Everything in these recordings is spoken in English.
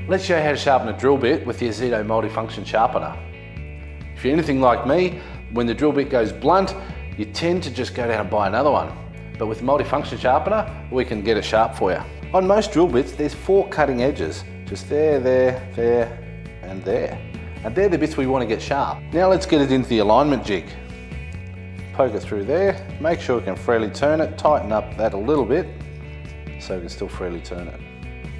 Let's show you how to sharpen a drill bit with the Zito multifunction sharpener. If you're anything like me, when the drill bit goes blunt, you tend to just go down and buy another one. But with the multifunction sharpener, we can get it sharp for you. On most drill bits, there's 4 cutting edges. Just there, and there. And they're the bits we want to get sharp. Now let's get it into the alignment jig. Poke it through there, make sure we can freely turn it, tighten up that a little bit so we can still freely turn it.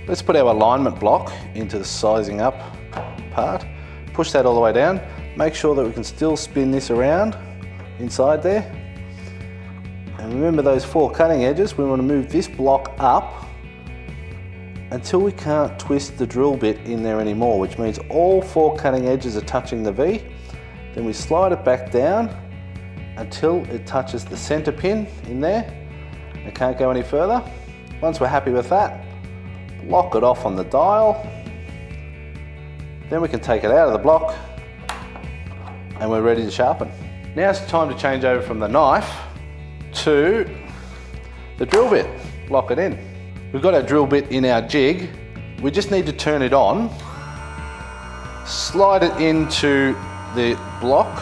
Let's put our alignment block into the sizing up part, push that all the way down, make sure that we can still spin this around inside there. And remember those 4 cutting edges, we want to move this block up until we can't twist the drill bit in there anymore, which means all 4 cutting edges are touching the V. Then we slide it back down until it touches the center pin in there. It can't go any further. Once we're happy with that, lock it off on the dial. Then we can take it out of the block and we're ready to sharpen. Now it's time to change over from the knife to the drill bit. Lock it in. We've got our drill bit in our jig. We just need to turn it on, slide it into the block,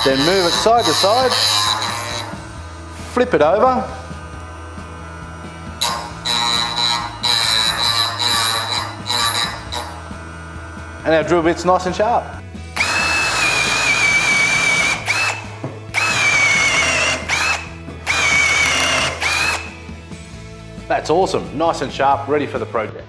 then move it side to side, flip it over, and our drill bit's nice and sharp. That's awesome, nice and sharp, ready for the project.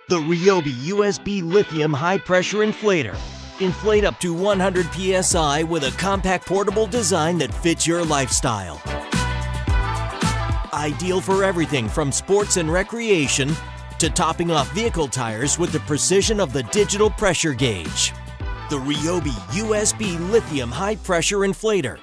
The Ryobi USB Lithium high-pressure inflator. Inflate up to 100 psi with a compact portable design that fits your lifestyle. Ideal for everything from sports and recreation to topping off vehicle tires with the precision of the digital pressure gauge. The Ryobi USB Lithium high-pressure inflator.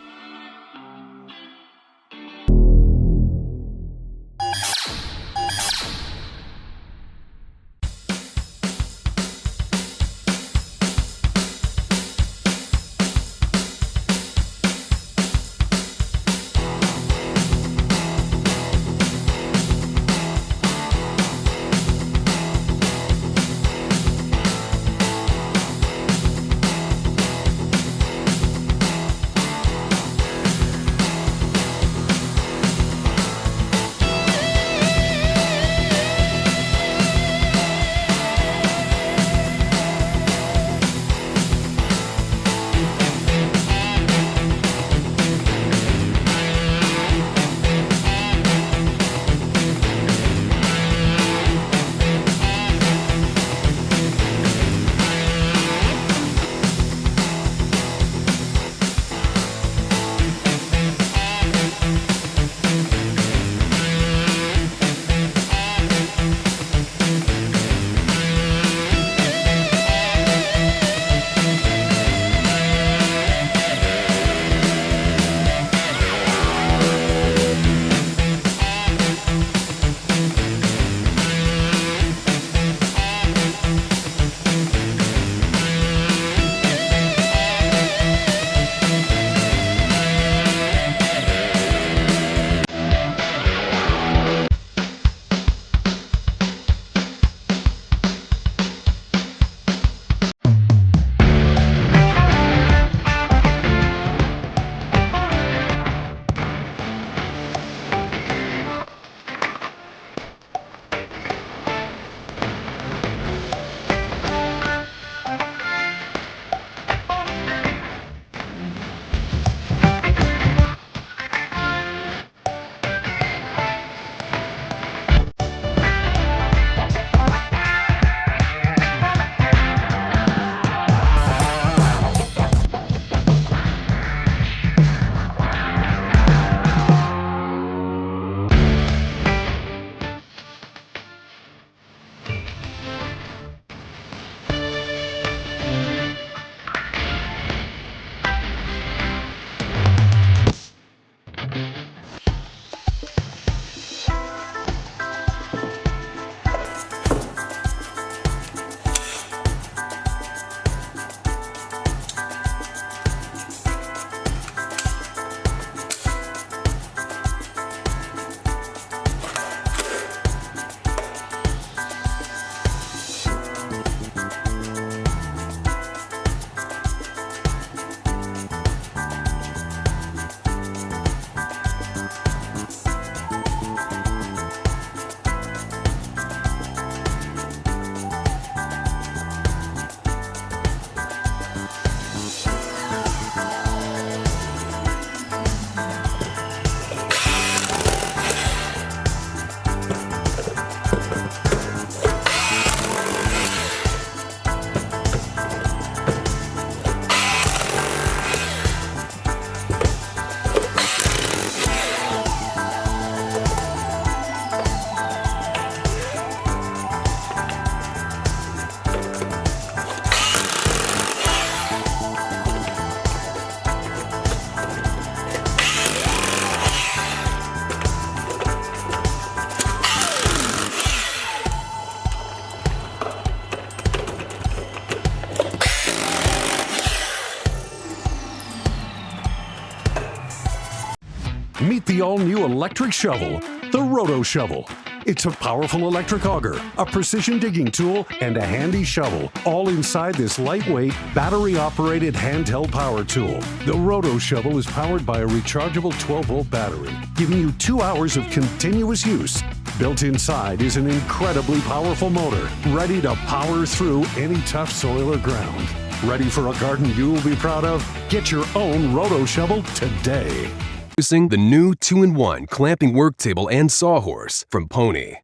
Meet the all-new electric shovel, the Rotoshovel. It's a powerful electric auger, a precision digging tool, and a handy shovel, all inside this lightweight, battery-operated handheld power tool. The Rotoshovel is powered by a rechargeable 12-volt battery, giving you 2 hours of continuous use. Built inside is an incredibly powerful motor, ready to power through any tough soil or ground. Ready for a garden you will be proud of? Get your own Rotoshovel today. Introducing the new 2-in-1 clamping work table and sawhorse from Pony.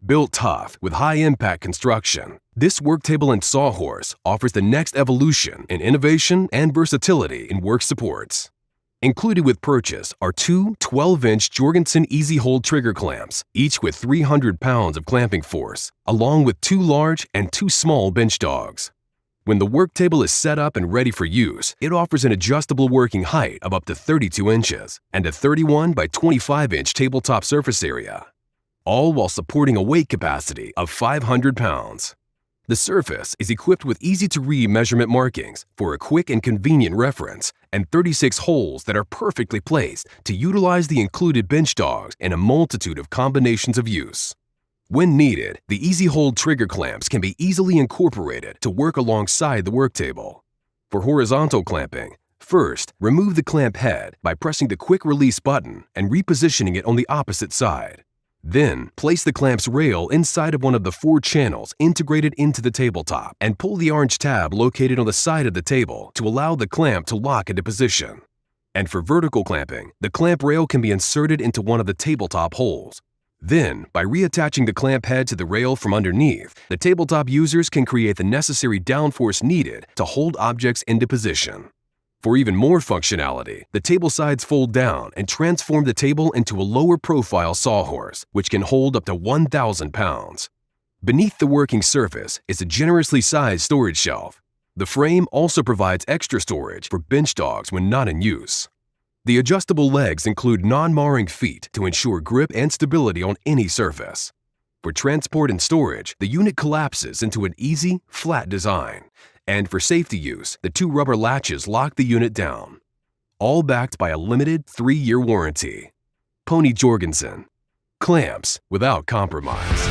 Built tough with high-impact construction, this work table and sawhorse offers the next evolution in innovation and versatility in work supports. Included with purchase are two 12-inch Jorgensen Easy Hold trigger clamps, each with 300 pounds of clamping force, along with two large and two small bench dogs. When the work table is set up and ready for use, it offers an adjustable working height of up to 32 inches and a 31 by 25-inch tabletop surface area, all while supporting a weight capacity of 500 pounds. The surface is equipped with easy-to-read measurement markings for a quick and convenient reference and 36 holes that are perfectly placed to utilize the included bench dogs in a multitude of combinations of use. When needed, the Easy Hold trigger clamps can be easily incorporated to work alongside the work table. For horizontal clamping, first, remove the clamp head by pressing the quick release button and repositioning it on the opposite side. Then, place the clamp's rail inside of one of the 4 channels integrated into the tabletop and pull the orange tab located on the side of the table to allow the clamp to lock into position. And for vertical clamping, the clamp rail can be inserted into one of the tabletop holes. Then, by reattaching the clamp head to the rail from underneath, the tabletop users can create the necessary downforce needed to hold objects into position. For even more functionality, the table sides fold down and transform the table into a lower profile sawhorse, which can hold up to 1,000 pounds. Beneath the working surface is a generously sized storage shelf. The frame also provides extra storage for bench dogs when not in use. The adjustable legs include non-marring feet to ensure grip and stability on any surface. For transport and storage, the unit collapses into an easy, flat design. And for safety use, the 2 rubber latches lock the unit down. All backed by a limited 3-year warranty. Pony Jorgensen. Clamps without compromise.